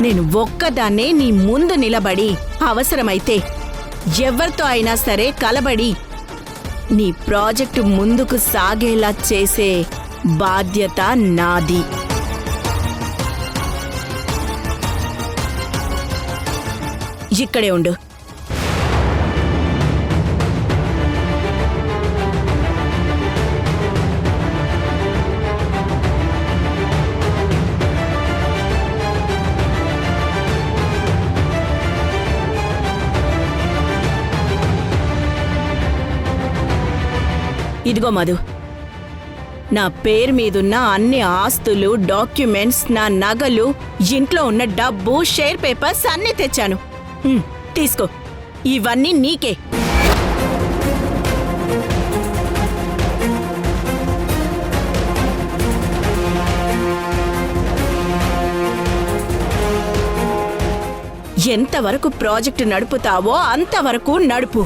నేను ఒక్కదాన్నే నీ ముందు నిలబడి అవసరమైతే ఎవరితో అయినా సరే కలబడి నీ ప్రాజెక్టు ముందుకు సాగేలా చేసే బాధ్యత నాది. ఇక్కడే ఉండు. ఇదిగో మధు, నా పేరు మీదున్న అన్ని ఆస్తులు, డాక్యుమెంట్స్, నా నగలు, ఇంట్లో ఉన్న డబ్బు, షేర్ పేపర్స్ అన్నీ తెచ్చాను. తీసుకో, ఇవన్నీ నీకే. ఎంతవరకు ప్రాజెక్టు నడుపుతావో అంతవరకు నడుపు.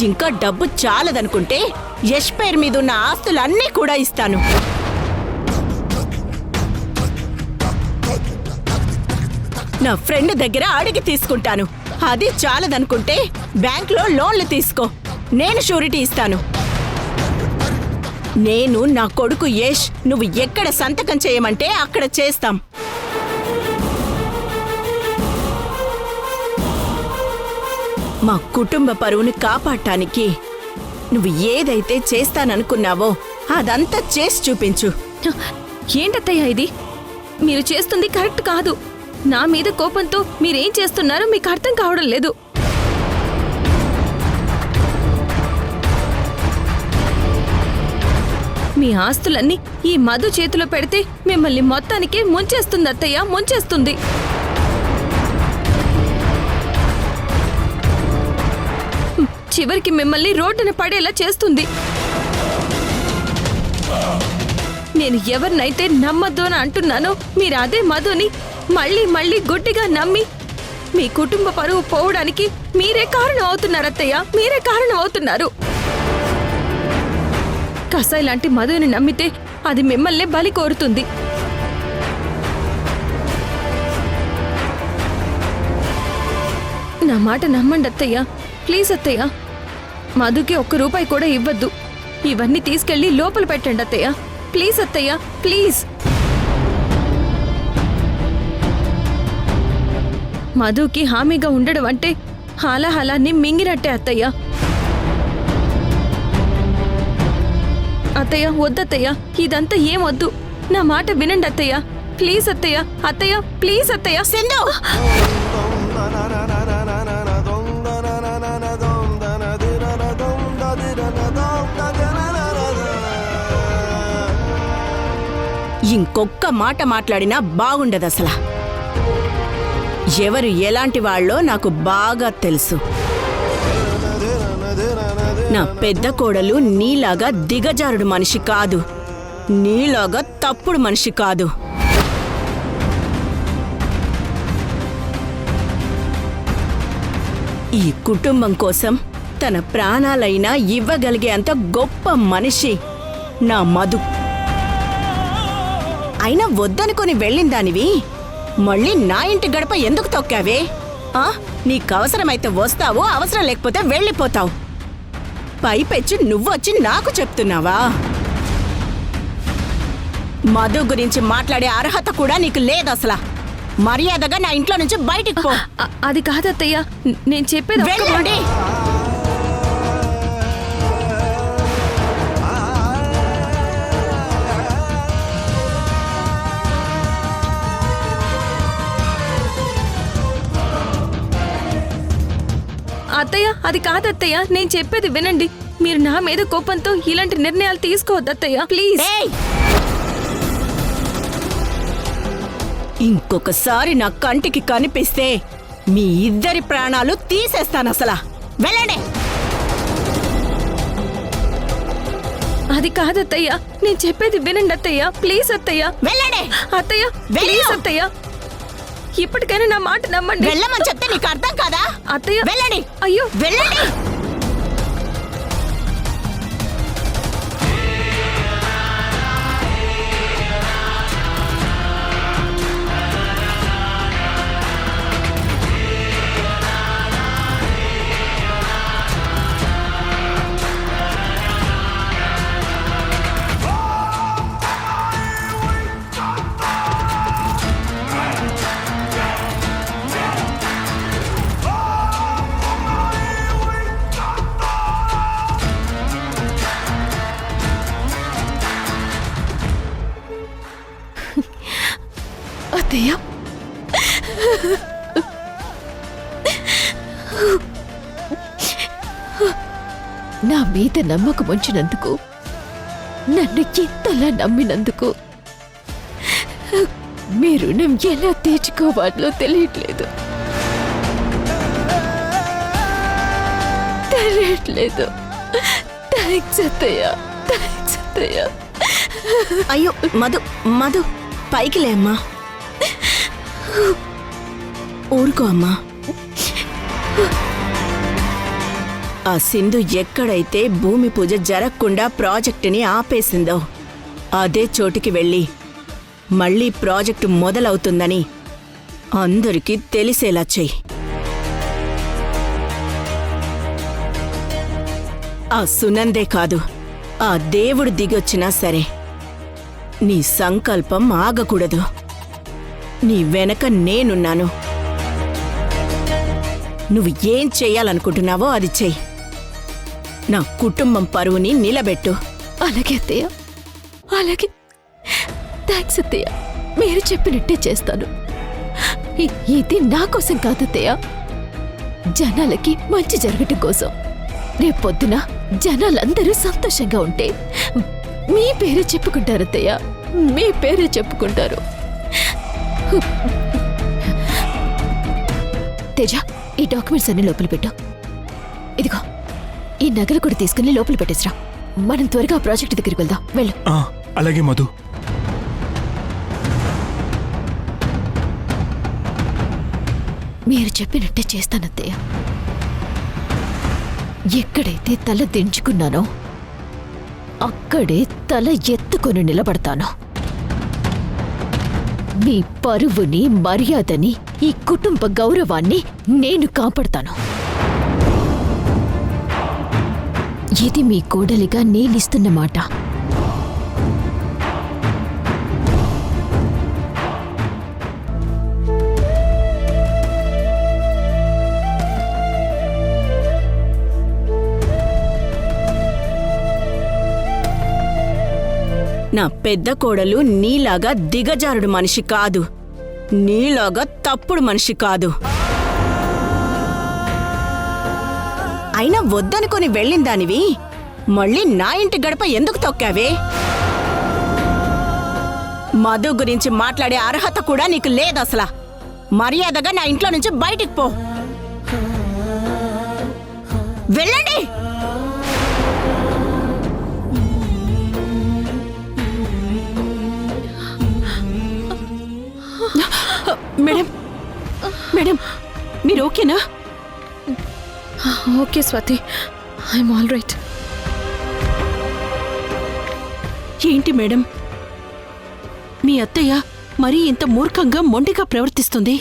ఇంకా డబ్బు చాలదనుకుంటే యష్ పేరు మీదున్న ఆస్తులన్నీ కూడా ఇస్తాను. నా ఫ్రెండ్ దగ్గర అడిగి తీసుకుంటాను. అది చాలదనుకుంటే బ్యాంక్లో లోన్లు తీసుకో, నేను షూరిటీ ఇస్తాను. నేను, నా కొడుకు యష్ నువ్వు ఎక్కడ సంతకం చేయమంటే అక్కడ చేస్తాం. మా కుటుంబ పరువుని కాపాడటానికి నువ్వు ఏదైతే చేస్తాననుకున్నావో అదంతా చేసి చూపించు. ఏంటత్తయ్య ఇది? మీరు చేస్తుంది కరెక్ట్ కాదు. నా మీద కోపంతో మీరేం చేస్తున్నారో మీకు అర్థం కావడం లేదు. మీ ఆస్తులన్నీ ఈ మధు చేతిలో పెడితే మిమ్మల్ని మొత్తానికే ముంచేస్తుంది అత్తయ్య, ముంచేస్తుంది. చివరికి మిమ్మల్ని రోడ్డున పడేలా చేస్తుంది. నేను ఎవరినైతే నమ్మద్దు అని అంటున్నానో మీరు అదే మధుని మళ్ళీ మళ్ళీ గుడ్డిగా నమ్మి మీ కుటుంబ పరువు పోవడానికి మీరే కారణం అవుతున్నారు అత్తయ్య, మీరే కారణం అవుతున్నారు. కసాయి లాంటి మధుని నమ్మితే అది మిమ్మల్ని బలి కోరుతుంది. నా మాట నమ్మండి అత్తయ్య, ప్లీజ్ అత్తయ్య. మధుకి ₹1 కూడా ఇవ్వద్దు. ఇవన్నీ తీసుకెళ్లి లోపల పెట్టండి అత్తయ్య, ప్లీజ్ అత్తయ్య, ప్లీజ్. మధుకి హామీగా ఉండడం అంటే హాలాహలాన్ని మింగినట్టే అత్తయ్య. అత్తయ్య వద్దత్తయ్య, ఇదంతా ఏమొద్దు. నా మాట వినండి అత్తయ్య, ప్లీజ్ అత్తయ్య, అత్తయ్య ప్లీజ్ అత్తయ్య. సింధు, ఇంకొక్క మాట మాట్లాడినా బాగుండదు. అసలు ఎవరు ఎలాంటి వాళ్ళో నాకు బాగా తెలుసు. నా పెద్ద కోడలు నీలాగా దిగజారుడు మనిషి కాదు, నీలాగా తప్పుడు మనిషి కాదు. ఈ కుటుంబం కోసం తన ప్రాణాలైనా ఇవ్వగలిగే అంత గొప్ప మనిషి నా మధు. అయినా వద్దనుకొని వెళ్ళిందానివి మళ్ళీ నా ఇంటి గడప ఎందుకు తొక్కావే? నీకవసరమైతే వస్తావు, అవసరం లేకపోతే వెళ్ళిపోతావు. పైపెచ్చి నువ్వొచ్చి నాకు చెప్తున్నావా? మధు గురించి మాట్లాడే అర్హత కూడా నీకు లేదసలా. మర్యాదగా నా ఇంట్లో నుంచి బయటికి పో. అది కాదత్తయ్య, నేను చెప్పేది. అత్తయ్య అది కాదత్తయ్య, నేను చెప్పేది వినండి. మీరు నా మీద కోపంతో ఇలాంటి నిర్ణయాలు తీసుకోవద్దత్తయ్య, ప్లీజ్. ఇంకొకసారి నా కంటికి కనిపిస్తే మీ ఇద్దరి ప్రాణాలు తీసేస్తాను. అసలా వెళ్ళండి. అది కాదత్తయ్య, నేను చెప్పేది వినండి అత్తయ్య, ప్లీజ్ అత్తయ్య. వెళ్ళండి అత్తయ్య, ప్లీజ్ అత్తయ్య, ఇప్పటికైనా నా మాట నమ్మండి. వెళ్ళమని చెప్తే నీకు అర్థం కాదా? అత్తయ్య వెళ్ళండి. అయ్యో వెళ్ళండి. అత్తయ్య, నా మీద నమ్మకం ఉంచినందుకు, నన్ను ఎంతలా నమ్మినందుకు మీ రుణం ఎలా తీర్చుకోవాలో తెలియట్లేదు. థ్యాంక్స్ అత్తయ్య, థ్యాంక్స్ అత్తయ్య. అయ్యో మధు, మధు పైకి లే అమ్మా. ఊరుకో అమ్మా. ఆ సింధు ఎక్కడైతే భూమి పూజ జరగకుండా ప్రాజెక్టుని ఆపేసిందో అదే చోటికి వెళ్ళి మళ్ళీ ప్రాజెక్టు మొదలవుతుందని అందరికీ తెలిసేలా చెయ్యి. ఆ సునందే కాదు, ఆ దేవుడు దిగొచ్చినా సరే నీ సంకల్పం ఆగకూడదు. నీ వెనక నేనున్నాను. నువ్వు ఏం చెయ్యాలనుకుంటున్నావో అది చెయ్యి. నా కుటుంబం పరువుని నిలబెట్టు. అలాగే అత్తయ్య, అలాగే. థ్యాంక్స్ అత్తయ్య, మీరు చెప్పినట్టే చేస్తాను. ఇది నా కోసం కాదు అత్తయ్య, జనాలకి మంచి జరగటం కోసం. రేపొద్దున జనాలందరూ సంతోషంగా ఉంటే మీ పేరే చెప్పుకుంటారు అత్తయ్య, మీ పేరే చెప్పుకుంటారు. తేజ, ఈ డాక్యుమెంట్స్ అన్ని లోపల పెట్టు. ఇదిగో, ఈ నగలు కూడా తీసుకుని లోపల పెట్టేసిరా. మనం త్వరగా ఆ ప్రాజెక్ట్ దగ్గరికి వెళ్దాం. వెళ్ళు. అలాగే మధు. మీరు చెప్పినట్టే చేస్తానత్తయ్య. ఎక్కడైతే తల దించుకున్నానో అక్కడే తల ఎత్తుకొని నిలబడతాను. మీ పరువుని, మర్యాదని, ఈ కుటుంబ గౌరవాన్ని నేను కాపాడతాను. ఇది మీ కోడలిగా నేనిస్తున్న మాట. నా పెద్ద కోడలు నీలాగా దిగజారుడు మనిషి కాదు, నీలాగా తప్పుడు మనిషి కాదు. అయినా వద్దనుకొని వెళ్ళిందానివి మళ్ళీ నా ఇంటి గడప ఎందుకు తొక్కావే? మధు గురించి మాట్లాడే అర్హత కూడా నీకు లేదసలా. మర్యాదగా నా ఇంట్లో నుంచి బయటికి పో. వెళ్ళండి. మేడం, మేడం మీరు ఓకేనా? Okay Swathi, I'm all right. ఏంటి మేడం, మీ అత్తయ్య మరీ ఇంత మూర్ఖంగా మొండిగా ప్రవర్తిస్తుంది?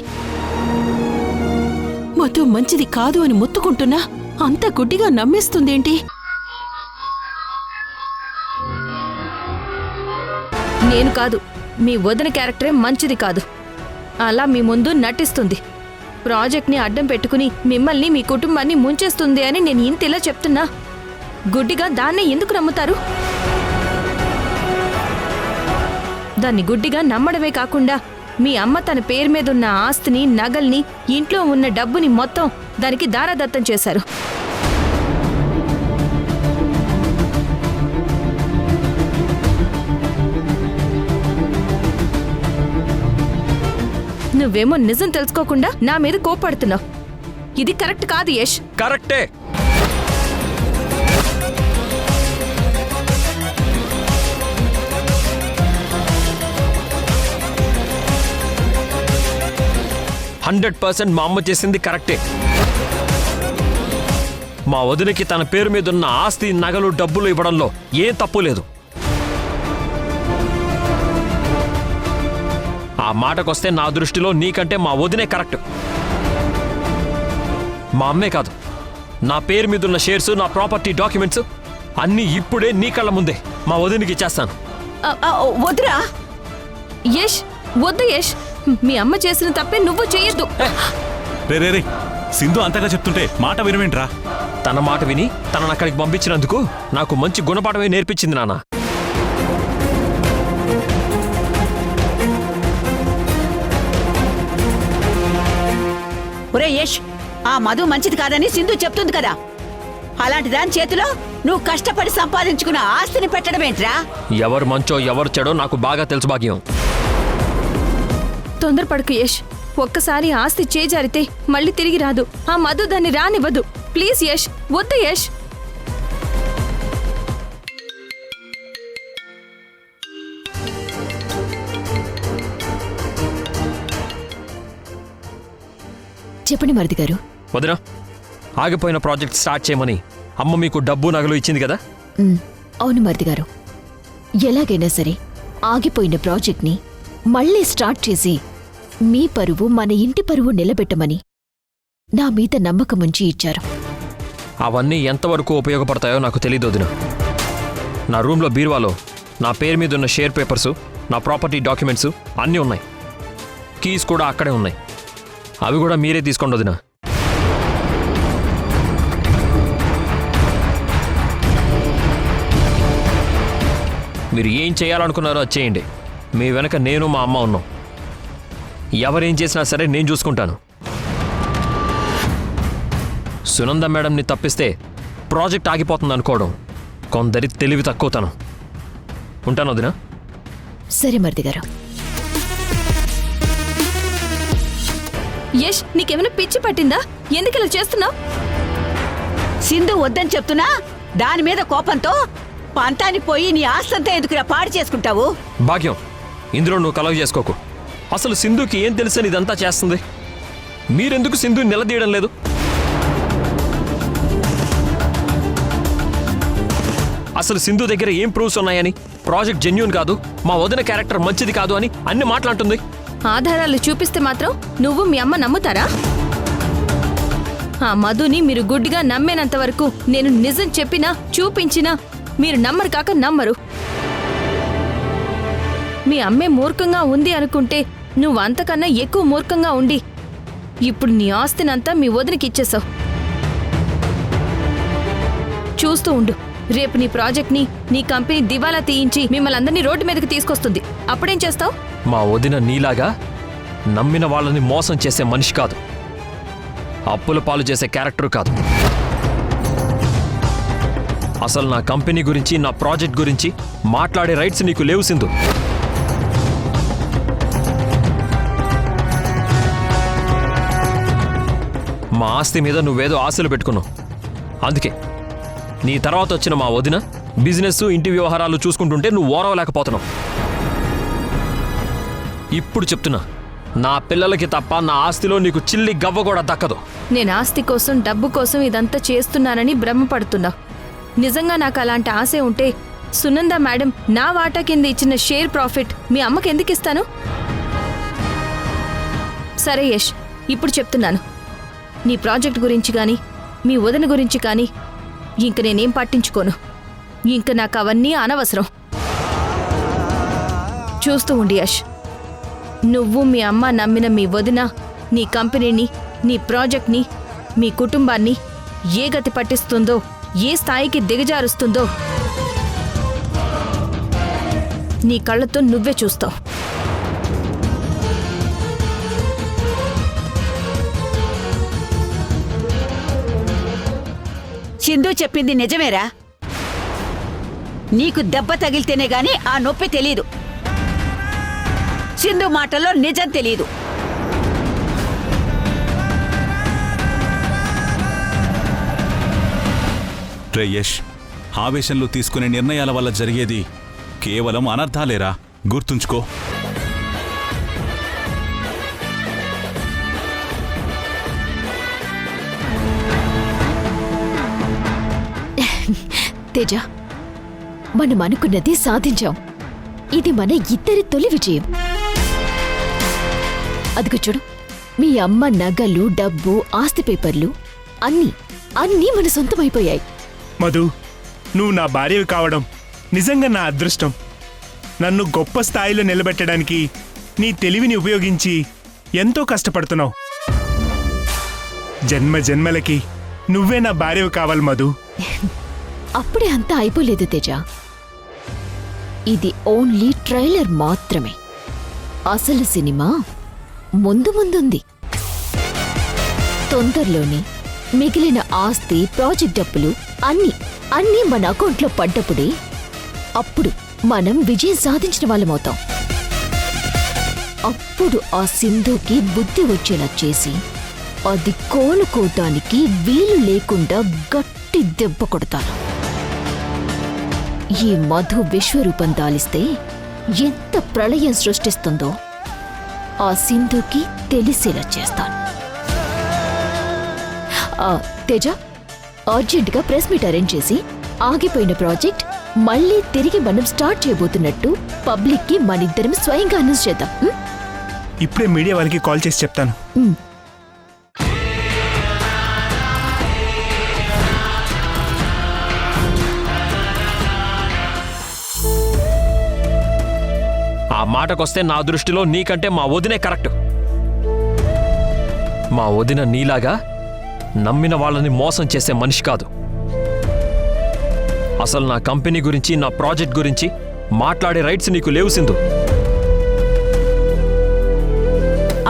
మధు మంచిది కాదు అని మొత్తుకుంటున్నా అంత గుడ్డిగా నమ్మేస్తుందేంటి? నేను కాదు, మీ వదిన క్యారెక్టరే మంచిది కాదు. అలా మీ ముందు నటిస్తుంది. ప్రాజెక్ట్ని అడ్డం పెట్టుకుని మిమ్మల్ని, మీ కుటుంబాన్ని ముంచేస్తుంది అని నేను ఇంతలా చెప్తున్నా గుడ్డిగా దాన్నే ఎందుకు నమ్ముతారు? దాన్ని గుడ్డిగా నమ్మడమే కాకుండా మీ అమ్మ తన పేరు మీదున్న ఆస్తిని, నగల్ని, ఇంట్లో ఉన్న డబ్బుని మొత్తం దానికి దారాదత్తం చేశారు. నువ్వేమో నిజం తెలుసుకోకుండా నా మీద కోపడుతున్నావు. ఇది కరెక్ట్ కాదు యష్. కరెక్టే. %100% మా అమ్మ చేసింది కరెక్టే. మా వదినకి తన పేరు మీద ఉన్న ఆస్తి, నగలు, డబ్బులు ఇవ్వడంలో ఏం తప్పు లేదు. ఆ మాటకొస్తే నా దృష్టిలో నీకంటే మా వదినే కరెక్ట్. మా అమ్మే కాదు, నా పేరు మీదున్న షేర్స్, నా ప్రాపర్టీ డాక్యుమెంట్స్ అన్నీ ఇప్పుడే నీ కళ్ళ ముందే మా వదినికి ఇచ్చేస్తాను. వద్దురా యష్, వద్దు యష్. మీ అమ్మ చేసిన తప్పే నువ్వు చేయొద్దు. రే, సింధు అంతగా చెప్తుంటే మాట వినవేంట్రా? తన మాట విని తనను అక్కడికి పంపించినందుకు నాకు మంచి గుణపాఠమే నేర్పించింది నాన్న. ఒరే యష్, ఆ మధు మంచిది కాదని సింధు చెప్తుంది కదా, అలాంటి దాని చేతిలో నువ్వు కష్టపడి సంపాదించుకున్న ఆస్తిని పెట్టడమేంట్రా? ఎవరు మంచో ఎవరు చెడో నాకు బాగా తెలుసు భాగ్యం. తొందరపడకు యష్. ఒక్కసారి ఆస్తి చేజారితే మళ్ళీ తిరిగి రాదు. ఆ మధు దాన్ని రానివ్వదు. ప్లీజ్ యష్, వద్దు యష్. చెప్పండి మరిది గారు. వదినా, ఆగిపోయిన ప్రాజెక్ట్ స్టార్ట్ చేయమని అమ్మ మీకు డబ్బు నగలు ఇచ్చింది కదా? అవును మరిది గారు, ఎలాగైనా సరే ఆగిపోయిన ప్రాజెక్ట్ని మళ్ళీ స్టార్ట్ చేసి మీ పరువు మన ఇంటి పరువు నిలబెట్టమని నా మీద నమ్మకముంచి ఇచ్చారు. అవన్నీ ఎంతవరకు ఉపయోగపడతాయో నాకు తెలియదు వదినా. నా రూమ్లో బీరువాలో నా పేరు మీద ఉన్న షేర్ పేపర్సు, నా ప్రాపర్టీ డాక్యుమెంట్స్ అన్నీ ఉన్నాయి. కీస్ కూడా అక్కడే ఉన్నాయి. అవి కూడా మీరే తీసుకోండి వదినా. మీరు ఏం చేయాలనుకున్నారో అది చేయండి. మీ వెనక నేను మా అమ్మ ఉన్నాం. ఎవరేం చేసినా సరే నేను చూసుకుంటాను. సునంద మేడంని తప్పిస్తే ప్రాజెక్ట్ ఆగిపోతుంది అనుకోవడం కొందరి తెలివి తక్కువతనం. ఉంటాను వదినా. సరే మరిది గారు. యష్, నీకేమైనా పిచ్చి పట్టిందా? ఎందుకు ఇలా చేస్తున్నావు? సింధు వద్దని చెప్తున్నా దాని మీద కోపంతో పంతానికి పోయి నీ ఆస్తంతా ఎందుకురా పాడు చేసుకుంటావు? భాగ్యం, ఇందులో నువ్వు కలవ చేసుకోకు. అసలు సింధుకి ఏం తెలుసని ఇదంతా చేస్తుంది? మీరెందుకు సింధుని నిలదీయడం లేదు? అసలు సింధు దగ్గర ఏం ప్రూఫ్స్ ఉన్నాయని, ప్రాజెక్ట్ జెన్యూన్ కాదు, మా వదిన క్యారెక్టర్ మంచిది కాదు అని అన్ని మాట్లాడుతుంది. ఆధారాలు చూపిస్తే మాత్రం నువ్వు మీ అమ్మ నమ్ముతారా? ఆ మధుని మీరు గుడ్డిగా నమ్మేనంత వరకు నేను నిజం చెప్పినా చూపించినా మీరు నమ్మరు కాక నమ్మరు. మీ అమ్మే మూర్ఖంగా ఉంది అనుకుంటే నువ్వు అంతకన్నా ఎక్కువ మూర్ఖంగా ఉండి ఇప్పుడు నీ ఆస్తినంతా మీ వదినకి ఇచ్చేసావు. చూస్తూ ఉండు, రేపు నీ ప్రాజెక్ట్ని, నీ కంపెనీ దివాలా తీయించి మిమ్మల్ని అందరినీ రోడ్డు మీదకి తీసుకొస్తుంది. అప్పుడేం చేస్తావు? మా వదిన నీలాగా నమ్మిన వాళ్ళని మోసం చేసే మనిషి కాదు. అప్పుల పాలు చేసే క్యారెక్టర్ కాదు. అసలు నా కంపెనీ గురించి, నా ప్రాజెక్ట్ గురించి మాట్లాడే రైట్స్ నీకు లేవు సింధు. మా ఆస్తి మీద నువ్వేదో ఆశలు పెట్టుకున్నావు. అందుకే నీ తర్వాత వచ్చిన మా వదిన బిజినెస్, ఇంటి వ్యవహారాలు చూసుకుంటుంటే నువ్వు ఓరవలేకపోతున్నావు. ఇప్పుడు చెప్తున్నా, నా పిల్లలకి తప్ప నా ఆస్తిలో నీకు చిల్లి గవ్వ కూడా దక్కదు. నేను ఆస్తి కోసం, డబ్బు కోసం ఇదంతా చేస్తున్నానని భ్రమపడుతున్నా. నిజంగా నాకు అలాంటి ఆశే ఉంటే సునంద మేడం నా వాటా కింద ఇచ్చిన షేర్ ప్రాఫిట్ మీ అమ్మకి ఎందుకు ఇస్తాను? సరే యష్, ఇప్పుడు చెప్తున్నాను, నీ ప్రాజెక్ట్ గురించి కానీ, మీ వదిన గురించి కానీ ఇంక నేనేం పట్టించుకోను. ఇంక నాకు అవన్నీ అనవసరం. చూస్తూ ఉండి యష్, నువ్వు మీ అమ్మ నమ్మిన మీ వదిన నీ కంపెనీని, నీ ప్రాజెక్ట్ని, మీ కుటుంబాన్ని ఏ గతి పట్టిస్తుందో, ఏ స్థాయికి దిగజారుస్తుందో నీ కళ్ళతో నువ్వే చూస్తావు. సింధు చెప్పింది నిజమేరా? నీకు దెబ్బ తగిలితేనే గాని ఆ నొప్పి తెలీదు. సింధు మాటల్లో నిజం తెలీదు. రే యష్, ఆవేశంలో తీసుకునే నిర్ణయాల వల్ల జరిగేది కేవలం అనర్థాలేరా, గుర్తుంచుకో. తేజ, మనం అనుకున్నది సాధించాం. ఇది మన ఇద్దరి తొలి విజయం. అదిగో చూడు, మీ అమ్మ నగలు, డబ్బు, ఆస్తి పేపర్లు అన్నీ మన సొంతమైపోయాయి. మధు, నువ్వు నా భార్యవి కావడం నిజంగా నా అదృష్టం. నన్ను గొప్ప స్థాయిలో నిలబెట్టడానికి నీ తెలివిని ఉపయోగించి ఎంతో కష్టపడుతున్నావు. జన్మ జన్మలకి నువ్వే నా భార్యవి కావాలి మధు. అప్పుడే అంతా అయిపోలేదు తేజ. ఇది ఓన్లీ ట్రైలర్ మాత్రమే. అసలు సినిమా ముందు ముందుంది. తొందరలోనే మిగిలిన ఆస్తి, ప్రాజెక్ట్ డబ్బులు అన్నీ మన అకౌంట్లో పడ్డప్పుడే అప్పుడు మనం విజయం సాధించిన వాళ్ళమవుతాం. అప్పుడు ఆ సింధుకి బుద్ధి వచ్చేలా చేసి అది కోలుకోవటానికి వీలు లేకుండా గట్టి దెబ్బ కొడతాను. ఈ మధు విశ్వరూపం దాలిస్తే ఎంత ప్రళయం సృష్టిస్తుందో ఆ సింధుకి తెలిసేలా చేస్తాను. తేజ, అర్జెంటుగా ప్రెస్ మీట్ అరేంజ్ చేసి ఆగిపోయిన ప్రాజెక్ట్ మళ్ళీ తిరిగి మనం స్టార్ట్ చేయబోతున్నట్టు పబ్లిక్కి మనిద్దరం స్వయంగా అనౌన్స్ చేద్దాం. ఇప్పుడే మీడియా వాళ్ళకి కాల్ చేసి చెప్తాను. ఆ మాటకొస్తే నా దృష్టిలో నీకంటే మా వదినే కరెక్ట్. మా వదిన నీలాగా నమ్మిన వాళ్ళని మోసం చేసే మనిషి కాదు. అసలు నా కంపెనీ గురించి, నా ప్రాజెక్ట్ గురించి మాట్లాడే రైట్స్ నీకు లేవు సింధు.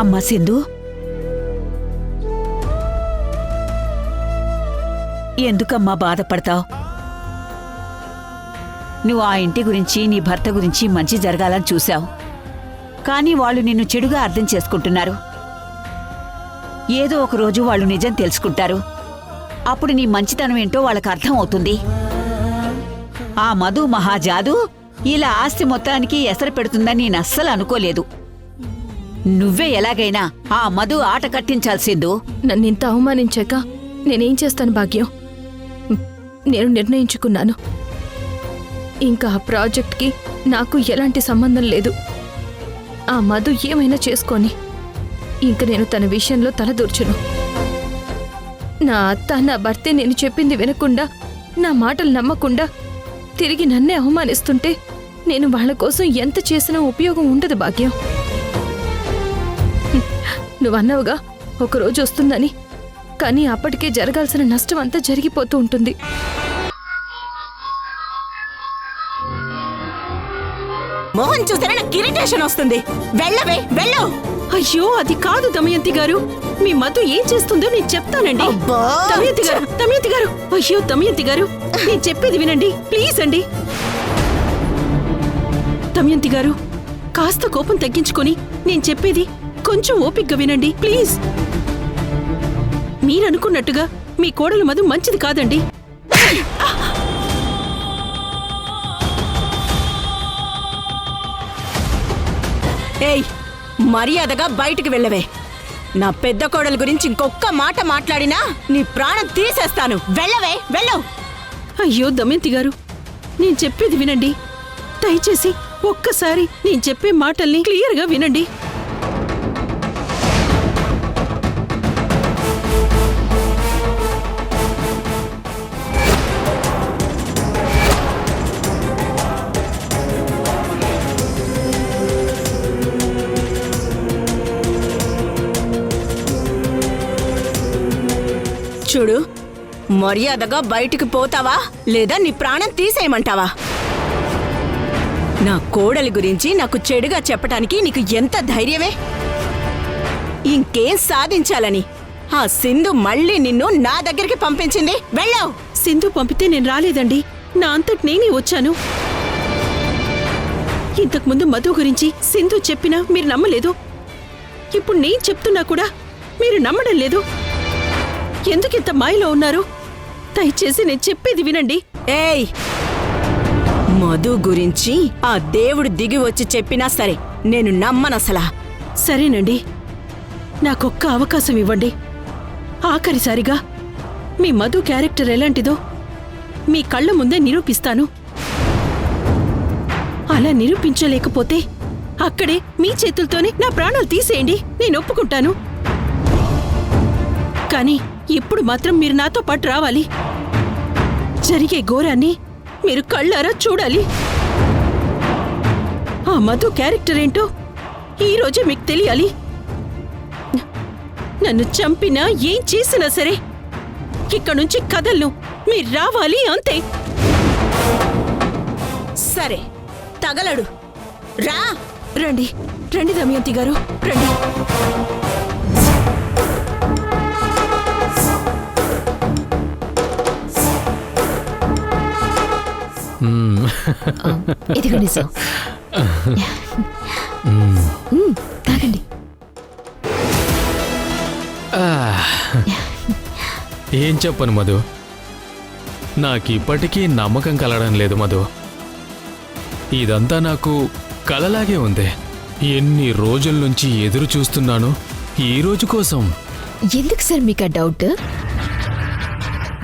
అమ్మా సింధు, ఎందుకమ్మా బాధపడతావు? నువ్వు ఆ ఇంటి గురించి, నీ భర్త గురించి మంచి జరగాలని చూశావు. కానీ వాళ్ళు నిన్ను చెడుగా అర్థం చేసుకుంటున్నారు. ఏదో ఒక రోజు వాళ్ళు నిజం తెలుసుకుంటారు. అప్పుడు నీ మంచితనం ఏంటో వాళ్ళకి అర్థం అవుతుంది. ఆ మధు మహాజాదు ఇలా ఆస్తి మొత్తానికి ఎసరు పెడుతుందని నేను అస్సలు అనుకోలేదు. నువ్వే ఎలాగైనా ఆ మధు ఆట కట్టించాల్సిందో. నన్నింత అవమానించాక నేనేం చేస్తాను భాగ్యం? నేను నిర్ణయించుకున్నాను. ఇంకా ఆ ప్రాజెక్ట్కి నాకు ఎలాంటి సంబంధం లేదు. ఆ మధు ఏమైనా చేసుకొని ఇంక నేను తన విషయంలో తలదూర్చును. నా అత్త, నా భర్తే నేను చెప్పింది వినకుండా, నా మాటలు నమ్మకుండా తిరిగి నన్నే అవమానిస్తుంటే నేను వాళ్ళ కోసం ఎంత చేసినా ఉపయోగం ఉండదు భాగ్యం. నువ్వన్నావుగా ఒకరోజు వస్తుందని, కానీ అప్పటికే జరగాల్సిన నష్టం అంతా జరిగిపోతూ ఉంటుంది. మోహన్ చూసారా, నాకు ఇరిటేషన్ వస్తుంది. వెళ్ళవే, వెళ్ళు. అయ్యో, అది కాదు దమయంతి గారు. మీ మధు ఏం చేస్తుందో నేను చెప్తానండి. అబ్బా! దమయంతి గారు, అయ్యో దమయంతి గారు, నేను చెప్పేది వినండి ప్లీజ్ అండి. దమయంతి గారు, కాస్త కోపం తగ్గించుకొని నేను చెప్పేది కొంచెం ఓపిగ్గా వినండి ప్లీజ్. మీరనుకున్నట్టుగా మీ కోడలు మధు మంచిది కాదండి. ఏయ్, మర్యాదగా బయటికి వెళ్ళవే. నా పెద్ద కోడల గురించి ఇంకొక్క మాట మాట్లాడినా నీ ప్రాణం తీసేస్తాను. వెళ్ళవే, వెళ్ళు. అయ్యో దమయంతి గారు, నేను చెప్పేది వినండి దయచేసి. ఒక్కసారి నేను చెప్పే మాటల్ని క్లియర్గా వినండి. చూడు, మర్యాదగా బయటికి పోతావా లేదా నీ ప్రాణం తీసేయమంటావా? నా కోడలి గురించి నాకు చెడుగా చెప్పటానికి నీకు ఎంత ధైర్యమే? ఇంకేం సాధించాలని ఆ సింధు మళ్ళీ నిన్ను నా దగ్గరికి పంపించింది? వెళ్ళావు. సింధు పంపితే నేను రాలేదండి, నా అంతటి నేనే వచ్చాను. ఇంతకుముందు మధు గురించి సింధు చెప్పినా మీరు నమ్మలేదు. ఇప్పుడు నేను చెప్తున్నా కూడా మీరు నమ్మడం లేదు. ఎందుకింత మాయలో ఉన్నారు? దయచేసి నేను చెప్పేది వినండి. ఏయ్, మధు గురించి ఆ దేవుడు దిగి వచ్చి చెప్పినా సరే నేను నమ్మనసలా. సరేనండి, నాకొక్క అవకాశం ఇవ్వండి. ఆఖరిసారిగా మీ మధు క్యారెక్టర్ ఎలాంటిదో మీ కళ్ళ ముందే నిరూపిస్తాను. అలా నిరూపించలేకపోతే అక్కడే మీ చేతులతోనే నా ప్రాణాలు తీసేయండి, నేను ఒప్పుకుంటాను. కానీ ఇప్పుడు మాత్రం మీరు నాతో పాటు రావాలి. జరిగే ఘోరాన్ని మీరు కళ్ళారా చూడాలి. ఆ మధు క్యారెక్టర్ ఏంటో ఈరోజే మీకు తెలియాలి. నన్ను చంపినా ఏం చేసినా సరే ఇక్కడి నుంచి కదలను, మీరు రావాలి అంతే. సరే, తగలడు. రా. రండి రండి దమయంతి గారు, రండి. ఇదిగోండి సార్. తాగండి. ఏం చెప్పను మధు, నాకిప్పటికీ నమ్మకం కలగడం లేదు మధు. ఇదంతా నాకు కలలాగే ఉంది. ఎన్ని రోజుల నుంచి ఎదురు చూస్తున్నాను ఈ రోజు కోసం. ఎందుకు సార్ మీకు ఆ డౌట్?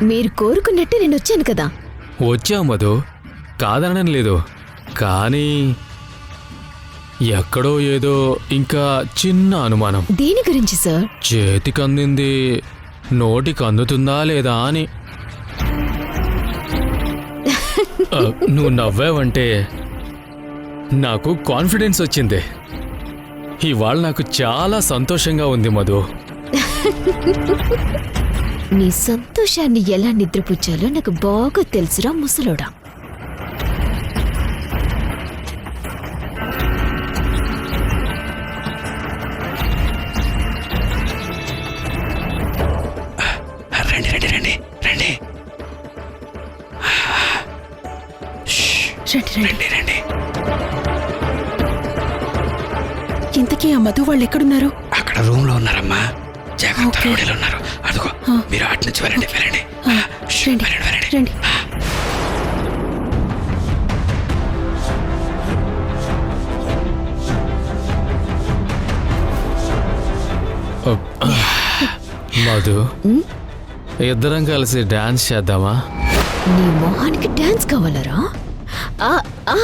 మీరు కోరుకున్నట్టే నేను వచ్చాను కదా. వచ్చావు మధు, కాదనడం లేదు. కానీ ఎక్కడో ఏదో ఇంకా చిన్న అనుమానం. దేని గురించి సార్? చేతికందింది నోటికి అందుతుందా లేదా అని. నువ్వు నవ్వావంటే నాకు కాన్ఫిడెన్స్ వచ్చింది. ఇవాళ నాకు చాలా సంతోషంగా ఉంది మధు. నీ సంతోషాన్ని ఎలా నిద్రపుచ్చాలో నాకు బాగా తెలుసురా ముసలోడా. రండి రండి రండి రండి రండి రండి. ఇంతకీ ఆ మధు వాళ్ళు ఎక్కడున్నారు? అక్కడ రూమ్ లో ఉన్నారమ్మా, జాగ్రత్త, రౌడీలు ఉన్నారు. అదిగో మీరు అటు నుంచి వెళ్ళండి వెళ్ళండి. వెళ్ళండి వెళ్ళండి రండి. మధు, ఇద్దరం కలిసి డాన్స్ చేద్దామా? నీ మొహానికి డాన్స్ కావాలరా? ఆ, ఆ.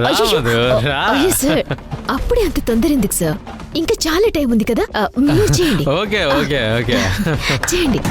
రా అయ్యో, మధు, రా. అయ్యో సార్, అప్పుడే అంత తొందర ఎందుకు సార్? ఇంకా చాలా టైం ఉంది కదా. మీరు చేయండి. Okay okay okay. చేయండి.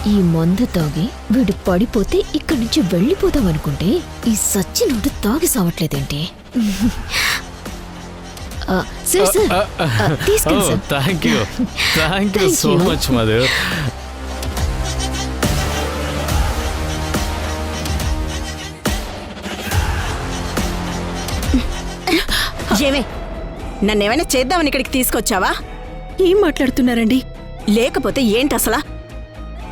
ఈ మందు తాగి వీడు పడిపోతే ఇక్కడి నుంచి వెళ్ళిపోదాం అనుకుంటే ఈ సచ్చినోడు తాగి సావట్లేదేంటి? సార్ సార్, తీసుకెళ్ళి sir. Thank you so you. Much Madhu. ఏమే, నన్నేమైనా చేద్దామని ఇక్కడికి తీసుకొచ్చావా? ఏం మాట్లాడుతున్నారండి? లేకపోతే ఏంటి అసలా?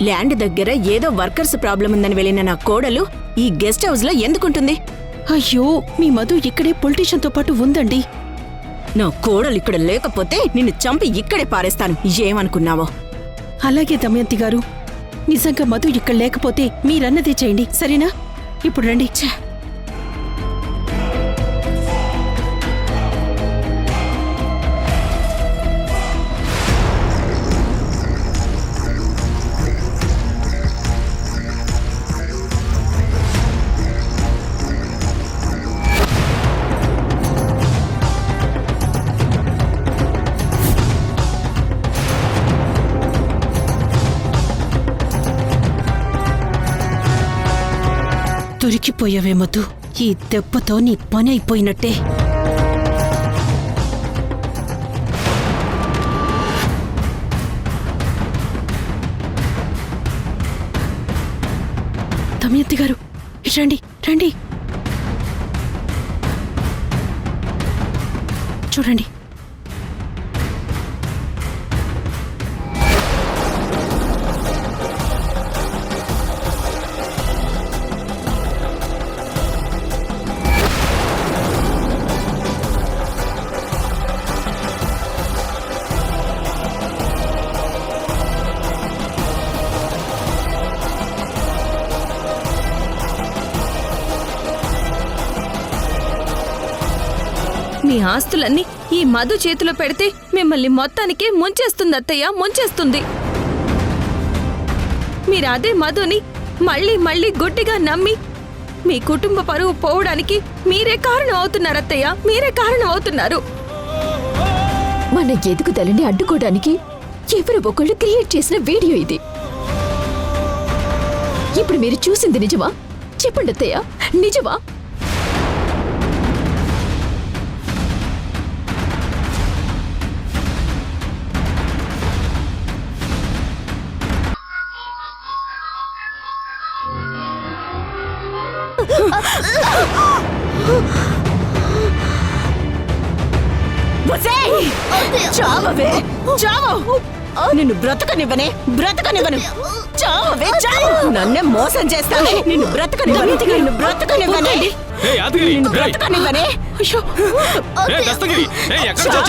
ల్యాండ్ దగ్గర ఏదో వర్కర్స్ ప్రాబ్లం ఉందని వెళ్ళిన నా కోడలు ఈ గెస్ట్ హౌస్ లో ఎందుకుంటుంది? అయ్యో, మీ మధు ఇక్కడే పొలిటీషియన్ తో పాటు ఉందండి. నా కోడలు ఇక్కడ లేకపోతే నిన్ను చంపి ఇక్కడే పారేస్తాను. ఏమనుకున్నావో? అలాగే దమయంతి గారు, నిజంగా మధు ఇక్కడ లేకపోతే మీరన్నదే చేయండి, సరేనా? ఇప్పుడు రండి. దొరికిపోయావే మధు, ఈ దెబ్బతో నీ పని అయిపోయినట్టే. దమయంతి గారు రండి రండి చూడండి. మీ ఆస్తులన్నీ ఈ మధు చేతిలో పెడితే మిమ్మల్ని మొత్తానికే ముంచేస్తుంది అత్తయ్య, ముంచేస్తుంది. మీరు అదే మధుని మళ్ళీ మళ్ళీ గుడ్డిగా నమ్మి మీ కుటుంబ పరువు పోవడానికి మీరే కారణం అవుతున్నారు అత్తయ్య, మీరే కారణం అవుతున్నారు. మన ఎదుగుదలని అడ్డుకోవడానికి ఎవరో ఒకళ్ళు క్రియేట్ చేసిన వీడియో ఇది. ఇప్పుడు మీరు చూసింది నిజమా? చెప్పండి అత్తయ్య, నిజమా? చావవే, చావు. నిన్ను బ్రతకనివ్వనే, బ్రతకనివ్వను. చావవే, చావు. నన్నే మోసం చేస్తానే. నిన్ను బ్రతకనివ్వను, నిన్ను బ్రతకనివ్వనే, నిన్ను బ్రతకనివ్వనే.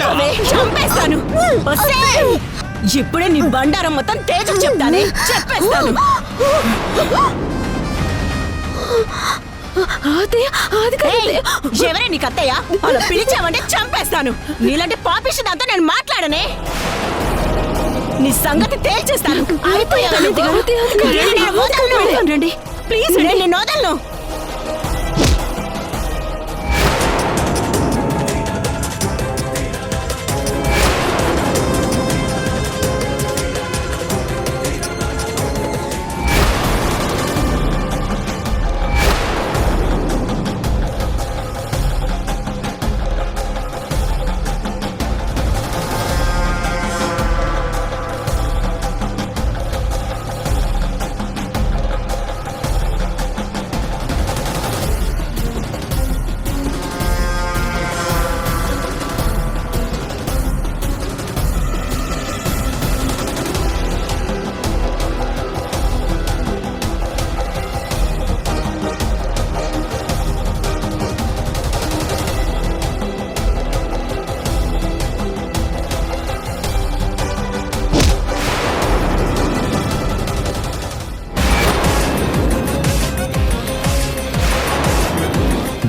చావవే, చంపేస్తాను. ఒసేయ్, ఇప్పుడే నీ బండారం మొత్తం తేజకు చెప్తానే, చెప్పేస్తాను. ఎవరే నీకు అత్తయ్య? అలా పిలిచావంటే చంపేస్తాను. నీలాంటి పాపిష్టిదంతా నేను మాట్లాడనే. నీ సంగతి తేల్చేస్తాను. ప్లీజ్, నేను నిన్ను వదలను.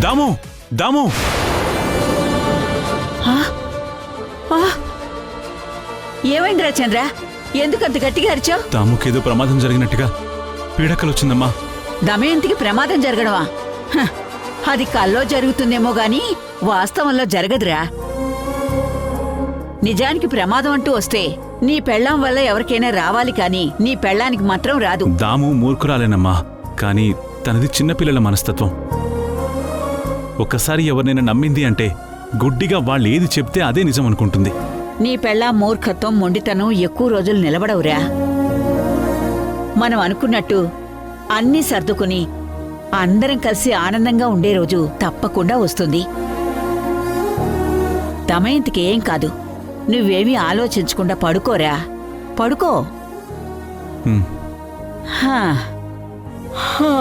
దాము, దాము, ఏమైందిరా చంద్ర? ఎందుకంత గట్టిగా అరిచావు? దాముకేదో ప్రమాదం జరిగినట్టుగా పీడకలొచ్చిందమ్మా. దమయంతికి ప్రమాదం జరగడమా? హ, అది కల్లో జరుగుతుందేమో గాని వాస్తవంలో జరగదురా. నిజానికి ప్రమాదం అంటూ వస్తే నీ పెళ్ళాం వల్ల ఎవరికైనా రావాలి కాని నీ పెళ్ళానికి మాత్రం రాదు. దాము మూర్ఖురాలేనమ్మా, కానీ తనది చిన్నపిల్లల మనస్తత్వం. ఒక్కసారి ఎవరినైనా నమ్మింది అంటే గుడ్డిగా వాళ్ళు ఏది చెప్తే అదే నిజం అనుకుంటుంది. నీ పెళ్ళాం మూర్ఖత్వం, మొండితనం ఎక్కువ రోజులు నిలబడవురా. మనం అనుకున్నట్టు అన్నీ సర్దుకుని అందరం కలిసి ఆనందంగా ఉండే రోజు తప్పకుండా వస్తుంది. దమయంతికి ఏం కాదు. నువ్వేమీ ఆలోచించకుండా పడుకోరా, పడుకో. హ్మ్. హా. హా.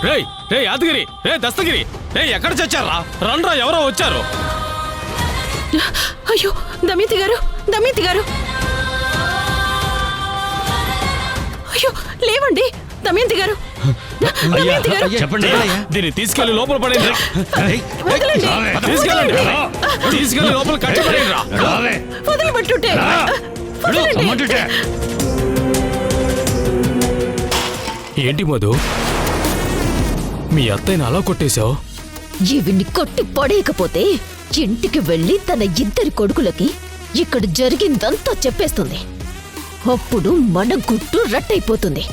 రేయ్ రేయ్ యాదగిరి, రే దస్తగిరి, రే ఎక్కడ చచ్చారా? రండ్రా, ఎవరో వచ్చారు. అయ్యో, దమయంతి గారు, దమయంతి గారు. అయ్యో, లేవండి దమయంతి గారు, దమయంతి గారు. చెప్పండి, దీన్ని తీసుకెళ్లి లోపల పడేయండి. తీసుకెళ్ళండి, తీసుకెళ్లి లోపల కట్టి పడేయండి. వదిలిపెట్టుంటే ఏంటి మధు, మీ అత్తయ్యని అలా కొట్టేశావు? ఇవిని కొట్టి పడేయకపోతే ఇంటికి వెళ్ళి తన ఇద్దరి కొడుకులకి ఇక్కడ జరిగిందంతా చెప్పేస్తుంది. అప్పుడు మన గుట్టు రట్టయిపోతుంది.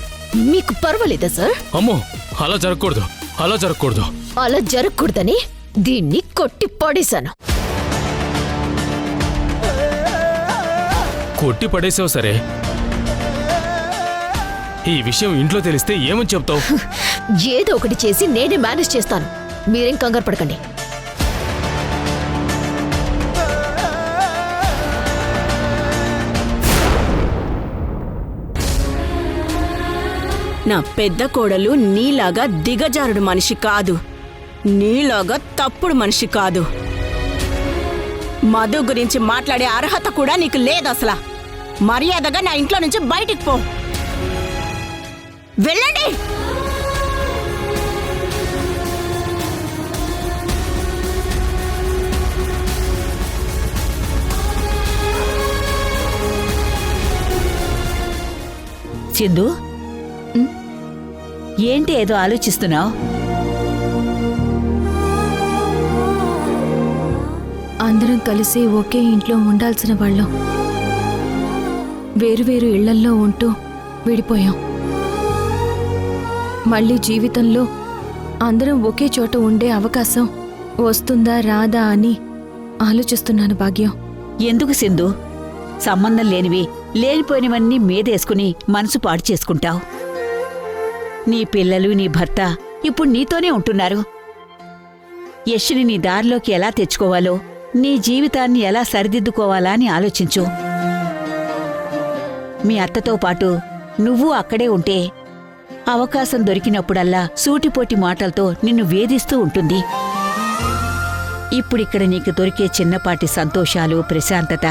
మీకు పర్వాలేదా సార్? అమ్మో, అలా జరగకూడదు, అలా జరగకూడదు. అలా జరగకూడదని దీన్ని కొట్టి పడేశాను. కొట్టి పడేసావు సరే, ఈ విషయం ఇంట్లో తెలిస్తే ఏమని చెప్తావు? ఏదో ఒకటి చేసి నేనే మేనేజ్ చేస్తాను, మీరేం కంగారు పడకండి. నా పెద్ద కోడలు నీలాగా దిగజారుడు మనిషి కాదు, నీలాగా తప్పుడు మనిషి కాదు. మధు గురించి మాట్లాడే అర్హత కూడా నీకు లేదు అసలు. మర్యాదగా నా ఇంట్లో నుంచి బయటికి పో. వెళ్ళండి. సింధు, ఏంటి ఏదో ఆలోచిస్తున్నావు? అందరం కలిసి ఒకే ఇంట్లో ఉండాల్సిన వాళ్ళం వేరువేరు ఇళ్లల్లో ఉంటూ విడిపోయాం. మళ్ళీ జీవితంలో అందరం ఒకే చోట ఉండే అవకాశం వస్తుందా రాదా అని ఆలోచిస్తున్నాను భాగ్యం. ఎందుకు సింధు సంబంధం లేనివి లేనిపోయినవన్నీ మీదేసుకుని మనసు పాడు చేసుకుంటావు? నీ పిల్లలు నీ భర్త ఇప్పుడు నీతోనే ఉంటున్నారు. యశ్ని నీ దారిలోకి ఎలా తెచ్చుకోవాలో, నీ జీవితాన్ని ఎలా సరిదిద్దుకోవాలా అని ఆలోచించు. మీ అత్తతో పాటు నువ్వు అక్కడే ఉంటే అవకాశం దొరికినప్పుడల్లా సూటిపోటి మాటలతో నిన్ను వేధిస్తూ ఉంటుంది. ఇప్పుడిక్కడ నీకు దొరికే చిన్నపాటి సంతోషాలు, ప్రశాంతత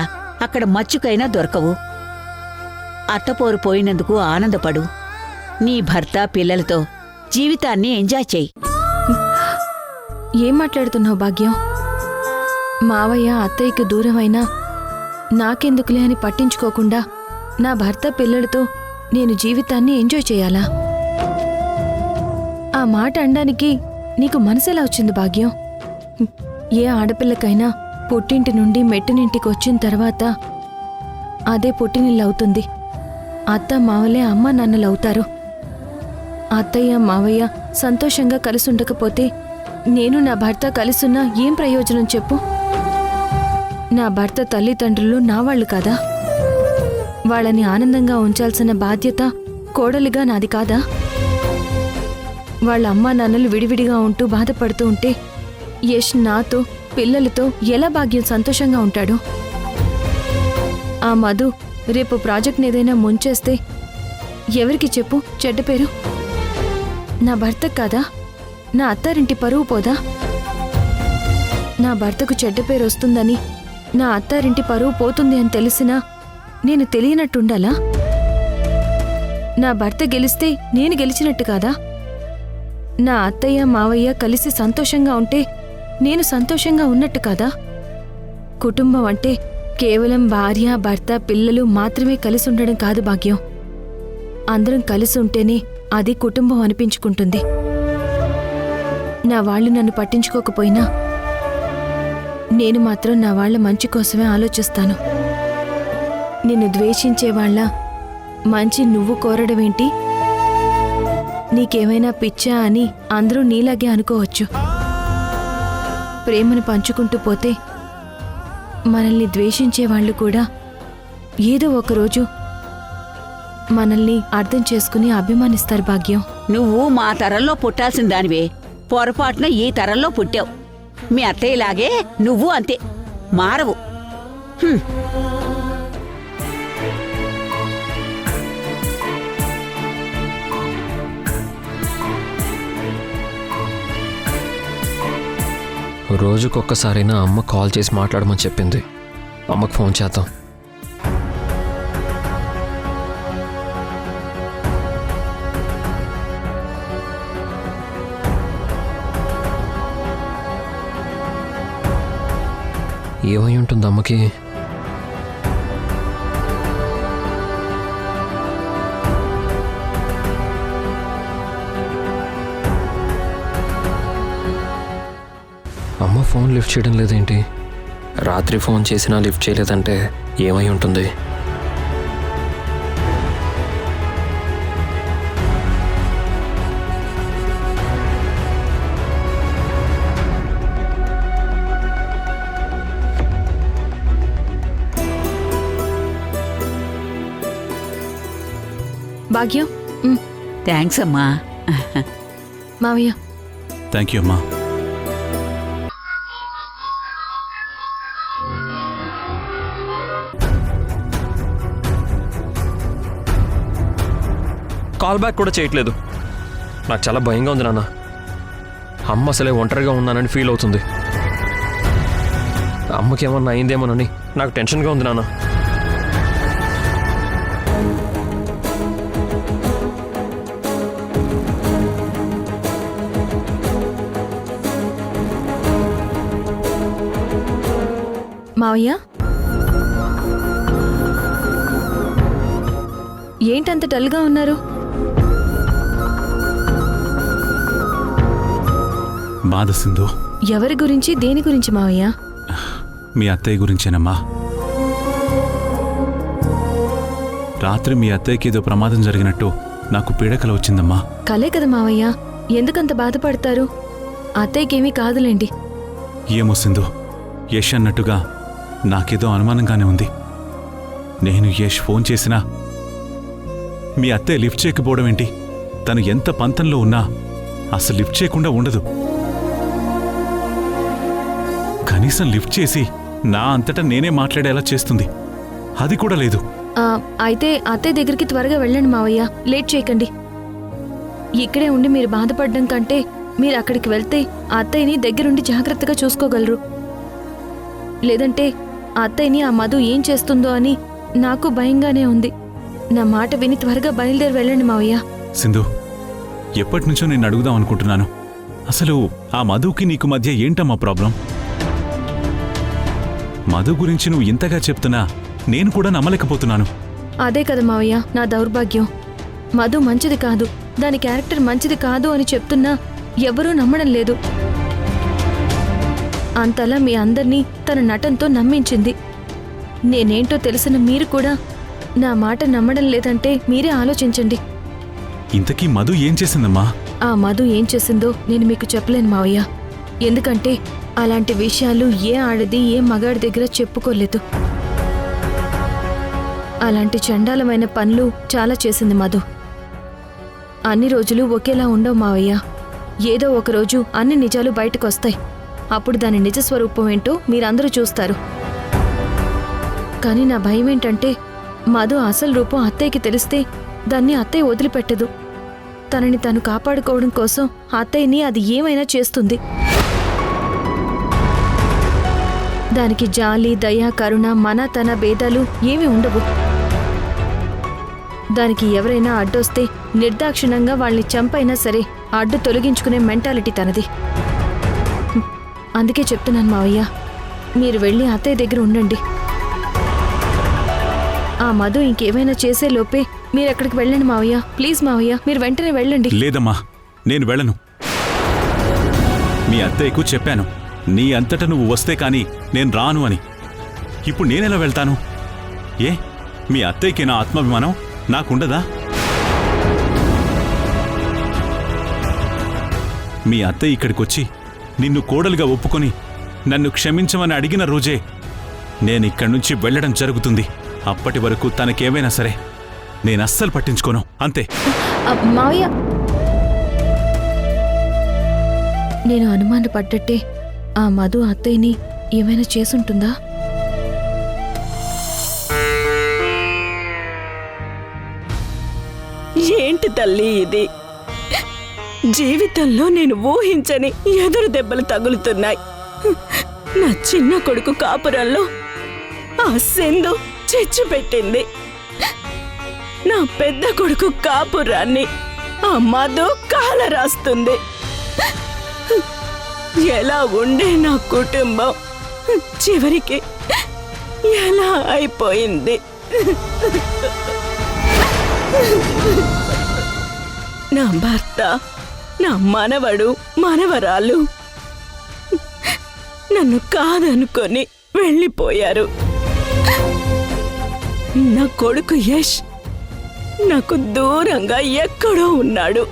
అక్కడ మచ్చుకైనా దొరకవు. అత్తపోరు పోయినందుకు ఆనందపడు. నీ భర్త పిల్లలతో జీవితాన్ని ఎంజాయ్ చెయ్యి. ఏం మాట్లాడుతున్నావు భాగ్యం? మావయ్య అత్తయ్యకి దూరమైనా నాకెందుకులే అని పట్టించుకోకుండా నా భర్త పిల్లలతో నేను జీవితాన్ని ఎంజాయ్ చేయాలా? ఆ మాట అనడానికి నీకు మనసెలా వచ్చింది భాగ్యం? ఏ ఆడపిల్లకైనా పుట్టింటి నుండి మెట్టినింటికి వచ్చిన తర్వాత అదే పుట్టినిల్లవుతుంది. అత్త మావలే అమ్మ నాన్నలవుతారు. అత్తయ్య మావయ్య సంతోషంగా కలిసి ఉండకపోతే నేను నా భర్త కలిసున్నా ఏం ప్రయోజనం చెప్పు? నా భర్త తల్లిదండ్రులు నా వాళ్ళు కాదా? వాళ్ళని ఆనందంగా ఉంచాల్సిన బాధ్యత కోడలిగా నాది కాదా? వాళ్ళ అమ్మా నాన్నలు విడివిడిగా ఉంటూ బాధపడుతూ ఉంటే యష్ నాతో పిల్లలతో ఎలా భాగ్యం సంతోషంగా ఉంటాడు? ఆ మధు రేపు ప్రాజెక్ట్ని ఏదైనా ముంచేస్తే ఎవరికి చెప్పు చెడ్డ పేరు? నా భర్తకు కాదా? నా అత్తారింటి పరువు పోదా? నా భర్తకు చెడ్డ పేరు వస్తుందని, నా అత్తారింటి పరువు పోతుంది అని తెలిసినా నేను తెలియనట్టుండాలా? నా భర్త గెలిస్తే నేను గెలిచినట్టు కాదా? నా అత్తయ్య మావయ్య కలిసి సంతోషంగా ఉంటే నేను సంతోషంగా ఉన్నట్టు కాదా? కుటుంబం అంటే కేవలం భార్య భర్త పిల్లలు మాత్రమే కలిసి ఉండడం కాదు భాగ్యం. అందరం కలిసి ఉంటేనే అది కుటుంబం అనిపించుకుంటుంది. నా వాళ్ళు నన్ను పట్టించుకోకపోయినా నేను మాత్రం నా వాళ్ళ మంచి కోసమే ఆలోచిస్తాను. నిన్ను ద్వేషించే వాళ్ళ మంచి నువ్వు కోరడమేంటి? నీకేమైనా పిచ్చా అని అందరూ నీలాగే అనుకోవచ్చు. ప్రేమను పంచుకుంటూ పోతే మనల్ని ద్వేషించే వాళ్ళు కూడా ఏదో ఒకరోజు మనల్ని అర్థం చేసుకుని అభిమానిస్తారు భాగ్యం. నువ్వు మా తరంలో పుట్టాల్సిన దానివే, పొరపాటున ఈ తరంలో పుట్టావు. మీ అత్తయ్యలాగే నువ్వు అంతే, మారవు. రోజుకొక్కసారైనా అమ్మ కాల్ చేసి మాట్లాడమని చెప్పింది. అమ్మకు ఫోన్ చేద్దాం. ఏమై ఉంటుంది అమ్మకి? అమ్మ ఫోన్ లిఫ్ట్ చేయడం లేదేంటి? రాత్రి ఫోన్ చేసినా లిఫ్ట్ చేయలేదంటే ఏమై ఉంటుంది? భాగ్యం. థ్యాంక్స్ అమ్మా. మావయ్య. థ్యాంక్ యూ అమ్మా. కాల్ బ్యాక్ కూడా చేయట్లేదు. నాకు చాలా భయంగా ఉంది నాన్న. అమ్మ అసలే ఒంటరిగా ఉన్నానని ఫీల్ అవుతుంది. అమ్మకి ఏమన్నా అయిందేమోనని నాకు టెన్షన్గా ఉంది నాన్న. మావయ్య, ఏంటంత డల్గా ఉన్నారు? బాధ సింధు. ఎవరి గురించి, దేని గురించి మావయ్య? మీ అత్తయ్య గురించేనమ్మా. రాత్రి మీ అత్తయ్యకి ఏదో ప్రమాదం జరిగినట్టు నాకు పీడకల వచ్చిందమ్మా. కలే కదా మావయ్య, ఎందుకంత బాధపడతారు? అత్తయ్యకేమీ కాదులేండి. ఏమో సింధు, యష్ అన్నట్టుగా నాకేదో అనుమానంగానే ఉంది. నేను యష్ ఫోన్ చేసినా మీ అత్తయ్య లిఫ్ట్ చేయకపోవడం ఏంటి? తను ఎంత పంతంలో ఉన్నా అసలు లిఫ్ట్ చేయకుండా ఉండదు. కనీసం లిఫ్ట్ చేసి నా అంతటా నేనే మాట్లాడేలా చేస్తుంది. అది కూడా లేదు. అయితే అత్తయ్య దగ్గరికి త్వరగా వెళ్ళండి మావయ్య, లేట్ చేయకండి. ఇక్కడే ఉండి మీరు బాధపడడం కంటే మీరు అక్కడికి వెళ్తే అత్తయ్యని దగ్గరుండి జాగ్రత్తగా చూసుకోగలరు. లేదంటే అత్తయ్యని ఆ మధు ఏం చేస్తుందో అని నాకు భయంగానే ఉంది. నా మాట విని త్వరగా బయలుదేరి వెళ్ళండి మావయ్య. సింధు, ఎప్పటినుంచో నేను అడుగుదాం అనుకుంటున్నాను. అసలు ఆ మధుకి నీకు మధ్య ఏంటమ్మా ప్రాబ్లం? మధు గురించి నువ్వు ఇంతగా చెప్తున్నా నేను కూడా నమ్మలేకపోతున్నాను. అదే కదా మావయ్య నా దౌర్భాగ్యం. మధు మంచిది కాదు, దాని క్యారెక్టర్ మంచిది కాదు అని చెప్తున్నా ఎవరూ నమ్మడం లేదు. అంతలా మీ అందర్నీ తన నటంతో నమ్మించింది. నేనేంటో తెలిసిన మీరు కూడా నా మాట నమ్మడం లేదంటే మీరే ఆలోచించండి. ఇంతకీ మధు ఏం చేసిందమ్మా? ఆ మధు ఏం చేసిందో నేను మీకు చెప్పలేను మావయ్య. ఎందుకంటే అలాంటి విషయాలు ఏ ఆడది ఏ మగాడి దగ్గర చెప్పుకోలేదు. అలాంటి చండాలమైన పనులు చాలా చేసింది మధు. అన్ని రోజులు ఒకేలా ఉండవు మావయ్య. ఏదో ఒకరోజు అన్ని నిజాలు బయటకొస్తాయి. అప్పుడు దాని నిజస్వరూపం ఏంటో మీరందరూ చూస్తారు. కానీ నా భయం ఏంటంటే మధు అసలు రూపం అత్తయ్యకి తెలిస్తే దాన్ని అత్తయ్య వదిలిపెట్టదు. తనని తను కాపాడుకోవడం కోసం అత్తయ్యని అది ఏమైనా చేస్తుంది. దానికి జాలి, దయ, కరుణ, మన తన భేదాలు ఏమీ ఉండవు. దానికి ఎవరైనా అడ్డొస్తే నిర్దాక్షిణంగా వాళ్ళని చంపైనా సరే అడ్డు తొలగించుకునే మెంటాలిటీ తనది. అందుకే చెప్తున్నాను మావయ్య, మీరు వెళ్ళి అత్తయ్య దగ్గర ఉండండి. ఆ మధు ఇంకేమైనా చేసే లోపే మీరు ఎక్కడికి వెళ్ళండి మావయ్య. ప్లీజ్ మావయ్య, మీరు వెంటనే వెళ్ళండి. లేదమ్మా, నేను వెళ్ళను. మీ అత్తయ్యకు చెప్పాను, నీ అంతటా నువ్వు వస్తే కాని నేను రాను అని. ఇప్పుడు నేనెలా వెళ్తాను? ఏ, మీ అత్తయ్యకి నా ఆత్మాభిమానం నాకుండదా? మీ అత్తయ్య ఇక్కడికొచ్చి నిన్ను కోడలుగా ఒప్పుకొని నన్ను క్షమించమని అడిగిన రోజే నేనిక్కడి నుంచి వెళ్ళడం జరుగుతుంది. అప్పటి వరకు తనకేమైనా సరే నేనస్సలు పట్టించుకోను, అంతే. మావయ్య, నేను అనుమానపడ్డట్టే ఆ మధు అత్తయ్యని ఏమైనా చేసుంటుందా? ఏంటి తల్లి ఇది? జీవితంలో నేను ఊహించని ఎదురు దెబ్బలు తగులుతున్నాయి. నా చిన్న కొడుకు కాపురంలో ఆ సింధు చిచ్చు పెట్టింది. నా పెద్ద కొడుకు కాపురాన్ని ఆ మధు కాల రాస్తుంది. ఎలా ఉండే నా కుటుంబం చివరికి ఎలా అయిపోయింది? నా భర్త, నా మనవడు, మనవరాలు నన్ను కాదనుకొని వెళ్ళిపోయారు. నా కొడుకు యష్ నాకు దూరంగా ఎక్కడో ఉన్నాడు.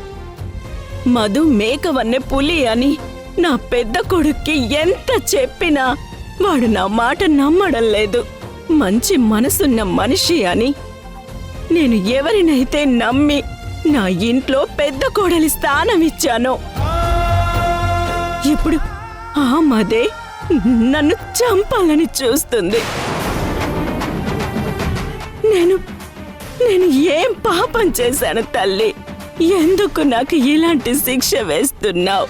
మధు మేకవన్నె పులి అని నా పెద్ద కొడుక్కి ఎంత చెప్పినా వాడు నా మాట నమ్మడం లేదు. మంచి మనసున్న మనిషి అని నేను ఎవరినైతే నమ్మి నా ఇంట్లో పెద్ద కోడలి స్థానం ఇచ్చానో ఇప్పుడు ఆ మదే నన్ను చంపాలని చూస్తుంది. నేను ఏం పాపం చేశాను తల్లి? ఎందుకు నాకు ఇలాంటి శిక్ష వేస్తున్నావు?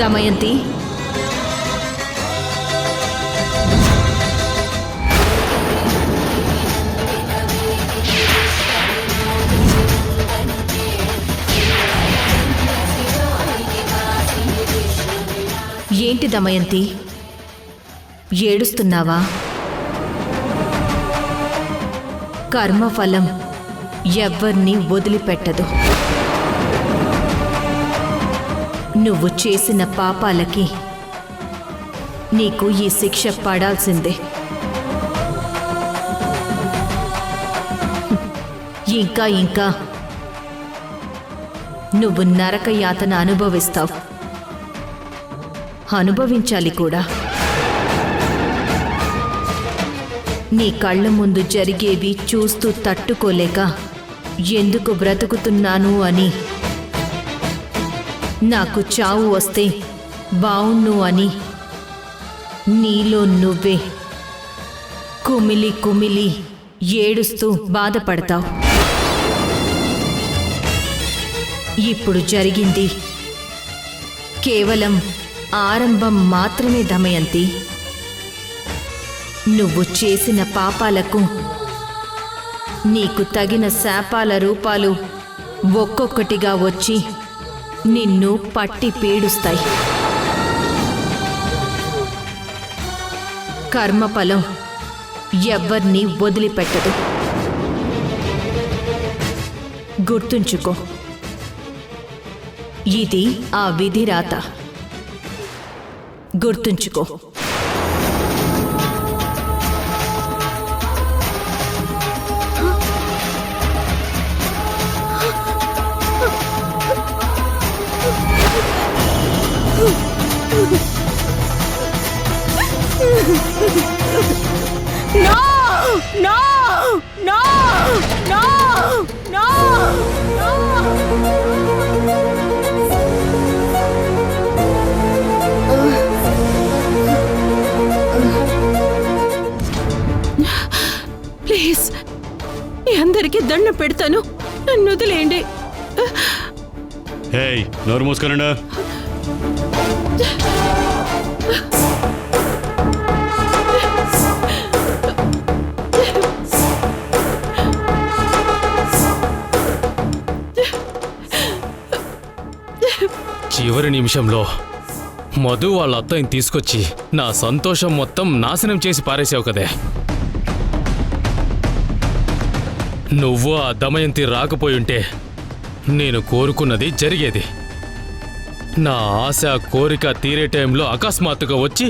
దమయంతి, ఏంటి దమయంతి, ఏడుస్తున్నావా? కర్మఫలం ఎవ్వర్నీ వదిలిపెట్టదు. నువ్వు చేసిన పాపాలకి నీకు ఈ శిక్ష పడాల్సిందే. ఇంకా నువ్వు నరక యాతన అనుభవిస్తావు. అనుభవించాలి కూడా. నీ కళ్ళ ముందు జరిగేవి చూస్తూ తట్టుకోలేక ఎందుకు బ్రతుకుతున్నాను అని, నాకు చావు వస్తే బావుణ్ణు అని నీలో నువ్వే కుమిలి కుమిలి ఏడుస్తూ బాధపడతావు. ఇప్పుడు జరిగింది కేవలం ఆరంభం మాత్రమే దమయంతి. నువ్వు చేసిన పాపాలకు నీకు తగిన శాపాల రూపాలు ఒక్కొక్కటిగా వచ్చి నిన్ను పట్టి పీడుస్తాయి. కర్మఫలం ఎవ్వర్నీ వదిలిపెట్టదు. గుర్తుంచుకో, ఇది ఆ విధిరాత. గుర్తుంచుకో. No! No! No! No! No! Please, మీ అందరికీ దండం పెడతాను, నన్ను వదిలేయండి. హేయ్, నోరు మూసుకోనండా. చివరి నిమిషంలో మధు వాళ్ళ అత్తయ్యని తీసుకొచ్చి నా సంతోషం మొత్తం నాశనం చేసి పారేసావు కదే. నువ్వు ఆ దమయంతి రాకపోయుంటే నేను కోరుకున్నది జరిగేది. నా ఆశ కోరిక తీరే టైంలో అకస్మాత్తుగా వచ్చి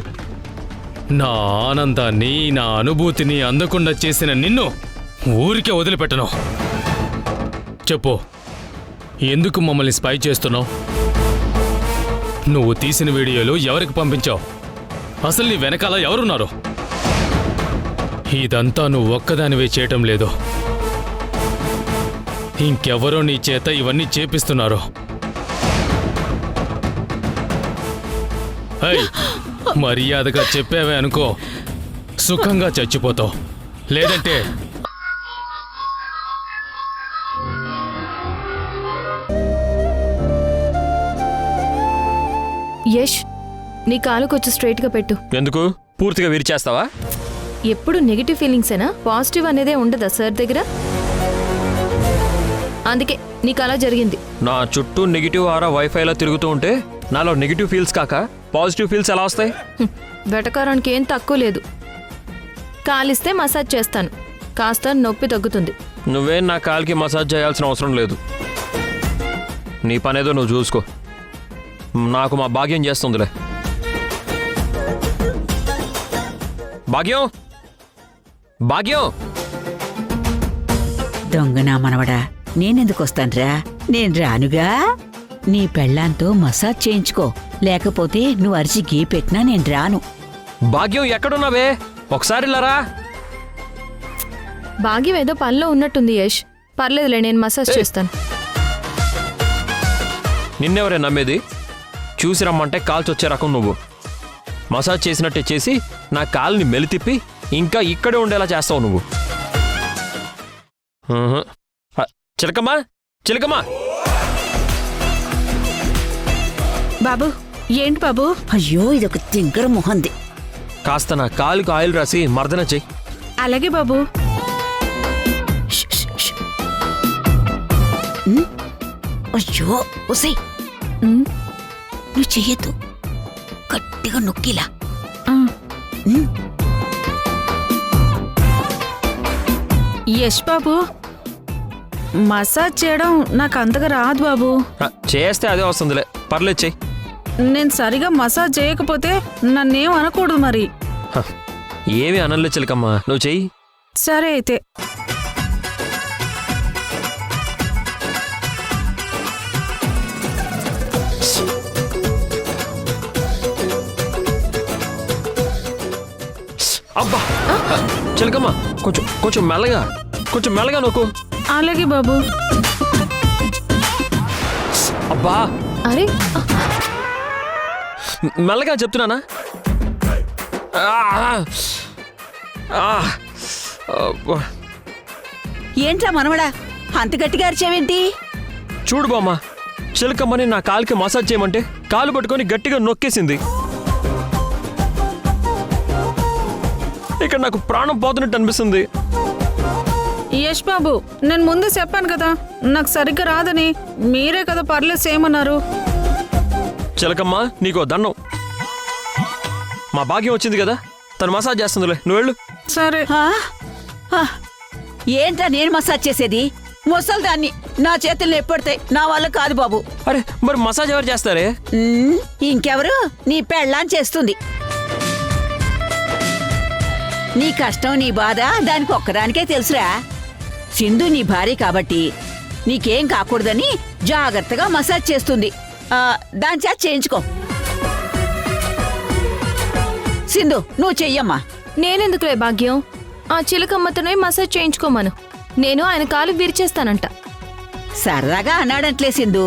నా ఆనందాన్ని, నా అనుభూతిని అందకుండా చేసిన నిన్ను ఊరికే వదిలిపెట్టను. చెప్పు, ఎందుకు మమ్మల్ని స్పై చేస్తున్నావు? నువ్వు తీసిన వీడియోలు ఎవరికి పంపించావు? అసలు నీ వెనకాల ఎవరున్నారు? ఇదంతా నువ్వు ఒక్కదానివే చేయటం లేదు, ఇంకెవరో నీ చేత ఇవన్నీ చేపిస్తున్నారు. మర్యాదగా చెప్పావే అనుకో, సుఖంగా చచ్చిపోతావు. లేదంటే యష్, నీ కాలు కొంచెం స్ట్రైట్గా పెట్టు. ఎందుకు? పూర్తిగా విరిచేస్తావా? ఎప్పుడు నెగిటివ్ ఫీలింగ్సేనా? పాజిటివ్ అనేదే ఉండదా సార్ దగ్గర? అందుకే నీకు అలా జరిగింది. నా చుట్టూ నెగిటివ్ ఆరా వైఫైలా తిరుగుతూ ఉంటే నాలో నెగిటివ్ ఫీల్స్ కాక పాజిటివ్ ఫీల్స్ ఎలా వస్తాయి? వెటకారానికి ఏం తక్కువ లేదు. కాలిస్తే మసాజ్ చేస్తాను, కాస్త నొప్పి తగ్గుతుంది. నువ్వేం నా కాలికి మసాజ్ చేయాల్సిన అవసరం లేదు. నీ పనేదో నువ్వు చూసుకో. నాకు మా భాగ్యం చేస్తుందిలే. భాగ్యం, భాగ్యం. దొంగ నా మనవడా, నేనెందుకు వస్తాన్రా? నేను రానుగా. నీ పెళ్ళాంతో మసాజ్ చేయించుకో, లేకపోతే నువ్వు అరిచి గీ పెట్టినా నేను రాను. భాగ్యం ఎక్కడున్నావే? ఒకసారి ఇలారా. భాగ్యం ఏదో పనిలో ఉన్నట్టుంది యష్. పర్లేదులే, నేను మసాజ్ చేస్తాను. నిన్నెవరే నమ్మేది? చూసి రమ్మంటే కాల్చొచ్చే రకం నువ్వు. మసాజ్ చేసినట్టే చేసి నా కాలుని మెలితిప్పి ఇంకా ఇక్కడే ఉండేలా చేస్తావు నువ్వు. చిలకమ్మా, చిలకమ్మా. బాబు, ఏంటి బాబు? అయ్యో, ఇదొక తింకర మొహంది. కాస్త నా కాలుకు ఆయిల్ రాసి మర్దన చెయ్యి. అలాగే బాబు. అయ్యో ఒసే, నువ్వు చెయ్యొద్దు, గట్టిగా నొక్కిలా. యష్ బాబు, మసాజ్ చేయడం నాకు అంతగా రాదు బాబు. చేస్తే అదే వస్తుందిలే, పర్లేదు చెయ్యి. నేను సరిగా మసాజ్ చేయకపోతే నన్నేం అనకూడదు మరి. ఏమి అనలే చిలకమ్మా, నువ్వు చెయ్యి. సరే అయితే. అబ్బా చిలకమ్మా, కొంచెం కొంచెం మెల్లగా, కొంచెం మెల్లగా నొక్కు. అలాగే బాబు. అబ్బా, అరే మెల్లగా చెప్తున్నానా? ఏంట్రా మనవడా, అంత గట్టిగా అరిచావేంటి? చూడు బామ్మ, చిలకమ్మని నా కాలుకి మసాజ్ చేయమంటే కాలు పట్టుకొని గట్టిగా నొక్కేసింది. ఇక్కడ నాకు ప్రాణం పోతున్నట్టు అనిపిస్తుంది. యష్ బాబు, నేను ముందే చెప్పాను కదా నాకు సరిగ్గా రాదని. మీరే కదా పర్లేదు చేయమన్నారు. చిలకమ్మ, నీకో దండం. మా భాగ్యం వచ్చింది కదా, తను మసాజ్ చేస్తుందిలే, నువ్వు వెళ్ళు. సరే. ఏంట్రా నేను మసాజ్ చేసేది? ముసల్దాన్ని, నా చేతుల్లో ఎప్పుడతాయి, నా వల్ల కాదు బాబు. అరే మరి మసాజ్ ఎవరు చేస్తారే? ఇంకెవరు? నీ పెళ్ళాం చేస్తుంది. నీ కష్టం, నీ బాధ దానికి ఒక్కదానికే తెలుసురా. సింధు నీ భార్య కాబట్టి నీకేం కాకూడదని జాగ్రత్తగా మసాజ్ చేస్తుంది. దాని చేత చేయించుకో. సింధు, నువ్వు చెయ్యమ్మా. నేనెందుకులే భాగ్యం, ఆ చిలకమ్మతోనే మసాజ్ చేయించుకోమను. నేను ఆయన కాలు విరిచేస్తానంట. సరదాగా అన్నాడంట్లే సింధు,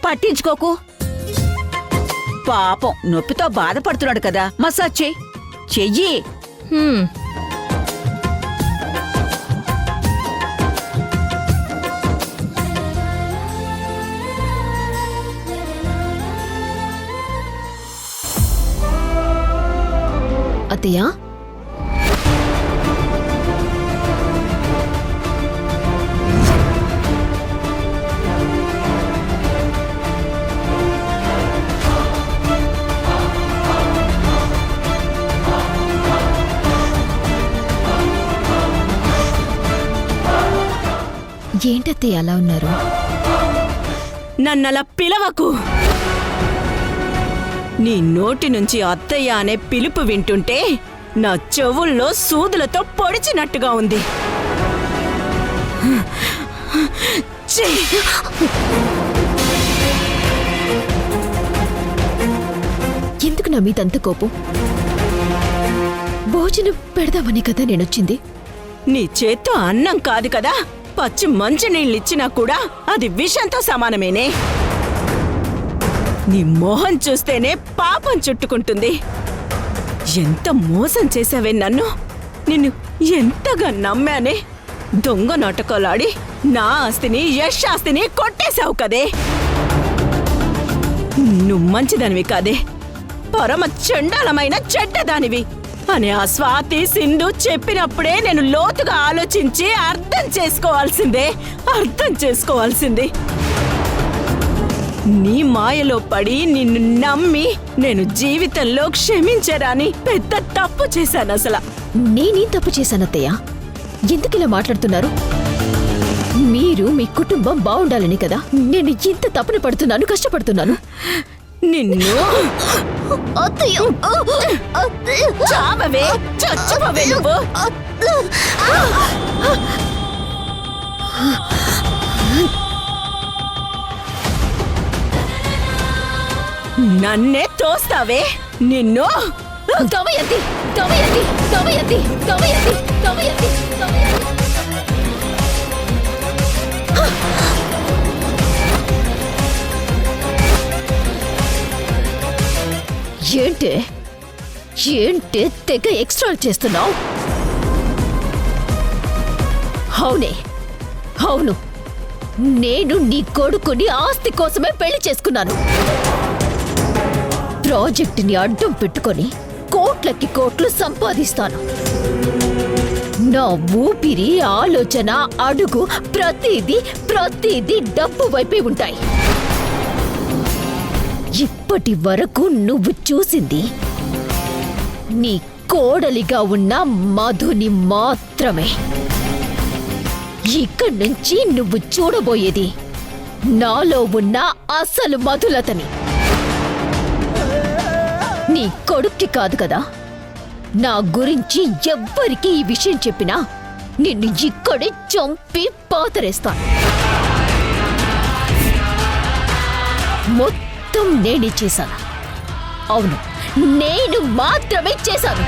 పట్టించుకోకు. పాపం నొప్పితో బాధపడుతున్నాడు కదా, మసాజ్ చెయ్యి. అత్తయ్య, ఏంటత్తయ్య అలా ఉన్నారు? నన్నలా పిలవకు. నీ నోటి నుంచి అత్తయ్య అనే పిలుపు వింటుంటే నా చెవుల్లో సూదులతో పొడిచినట్టుగా ఉంది. ఎందుకు నా మీద అంత కోపం? భోజనం పెడదామని కదా నేనొచ్చింది. నీ చేత్తో అన్నం కాదు కదా, పచ్చి మంచినీళ్ళిచ్చినా కూడా అది విషంతో సమానమేనే. నీ మొహం చూస్తేనే పాపం చుట్టుకుంటుంది. ఎంత మోసం చేశావే నన్ను. నిన్ను ఎంతగా నమ్మానే. దొంగ నాటకాలాడి నా ఆస్తిని, యశ్ ఆస్తిని కొట్టేశావు కదే. నువ్వు మంచిదానివి కాదే, పరమ చండాలమైన చెడ్డదానివి అని ఆ స్వాతి, సింధు చెప్పినప్పుడే నేను లోతుగా ఆలోచించి అర్థం చేసుకోవాల్సిందే. నీ మాయలో పడి నిన్ను నమ్మి నేను జీవితంలో క్షమించరాని పెద్ద తప్పు చేశాను. అసలు నేనేం తప్పు చేశానత్తయ్య? ఎందుకిలా మాట్లాడుతున్నారు? మీరు, మీ కుటుంబం బాగుండాలని కదా నేను ఇంత తప్పుని పడుతున్నాను, కష్టపడుతున్నాను. నిన్ను చావవే, చచ్చిపోవే నువ్వు. నన్నే తోస్తావే నిన్ను. దమయంతి దమయంతి దమయంతి దమయంతి దమయంతి దమయంతి. ఏంటి ఏంటి తెగ ఎక్స్ట్రా చేస్తున్నావు? అవునే అవును, నేను నీ కొడుకుని ఆస్తి కోసమే పెళ్లి చేసుకున్నాను. ప్రాజెక్టుని అడ్డం పెట్టుకొని కోట్లకి కోట్లు సంపాదిస్తాను. నా ఊపిరి, ఆలోచన, అడుగు ప్రతిదీ డబ్బు వైపే ఉంటాయి. ఇప్పటి వరకు నువ్వు చూసింది నీ కోడలిగా ఉన్న మధుని మాత్రమే. ఇక్కడి నుంచి నువ్వు చూడబోయేది నాలో ఉన్న అసలు మధులతని. నీ కొడుక్కి కాదు కదా. నా గురించి ఎవ్వరికి ఈ విషయం చెప్పినా నిన్ను ఇక్కడే చంపి పాతరేస్తాను. మొత్తం నేనే చేశాను. అవును, నేను మాత్రమే చేశాను.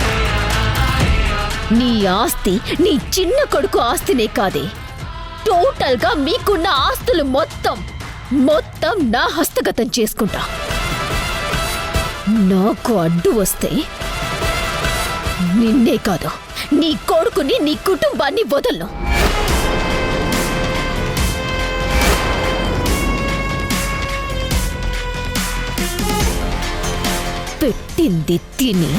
నీ ఆస్తి నీ చిన్న కొడుకు ఆస్తినే కాదే, టోటల్గా మీకున్న ఆస్తులు మొత్తం నా హస్తగతం చేసుకుంటా. నాకు అడ్డు వస్తే నిన్నే కాదు, నీ కొడుకుని, నీ కుటుంబాన్ని వదలను. పెట్టింది తిని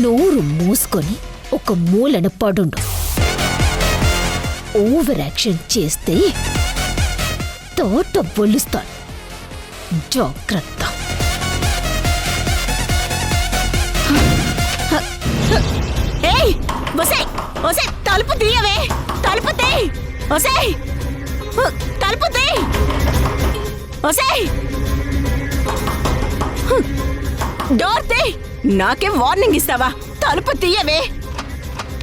నోరు మూసుకొని ఒక మూలన పడుండు. ఓవర్ యాక్షన్ చేస్తే తోట బొలుస్తాను. జాగ్రత్త. ఏయ్ ఒసే ఒసే, తలుపు తీయవే, తలుపు తీ. ఒసే తలుపు తీ. ఒసే డోర్ తీ. నాకే వార్నింగ్ ఇస్తావా? తలుపు తీయవే.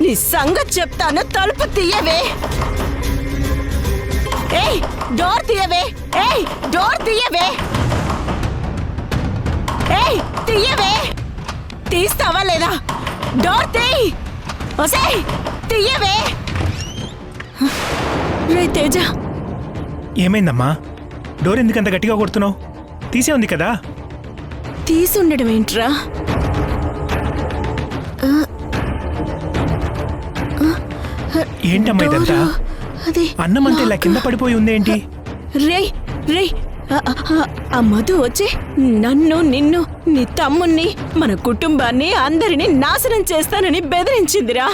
నీ సంగతి చెప్తాను. తలుపు తీయవే. ఏయ్ డోర్ తీయవే. ఏయ్ డోర్ తీయవే. ఏయ్ తీయవే. తీస్తావా లేదా? డోర్ తీ. ఒసేయ్ తీయవే. రే తేజ, ఏమైందమ్మా? డోర్ ఎందుకంత గట్టిగా కొడుతున్నావు? తీసే ఉంది కదా. తీసుండడం ఏంట్రా? ఏంటమ్మా ఇదంతా? అది అన్నం అంతా ఇలా కింద పడిపోయి ఉందేంటి? రే రే, ఆ మధు వచ్చి నన్ను, నిన్ను, నీ తమ్ముణ్ణి, మన కుటుంబాన్ని అందరినీ నాశనం చేస్తానని బెదిరించిందిరా.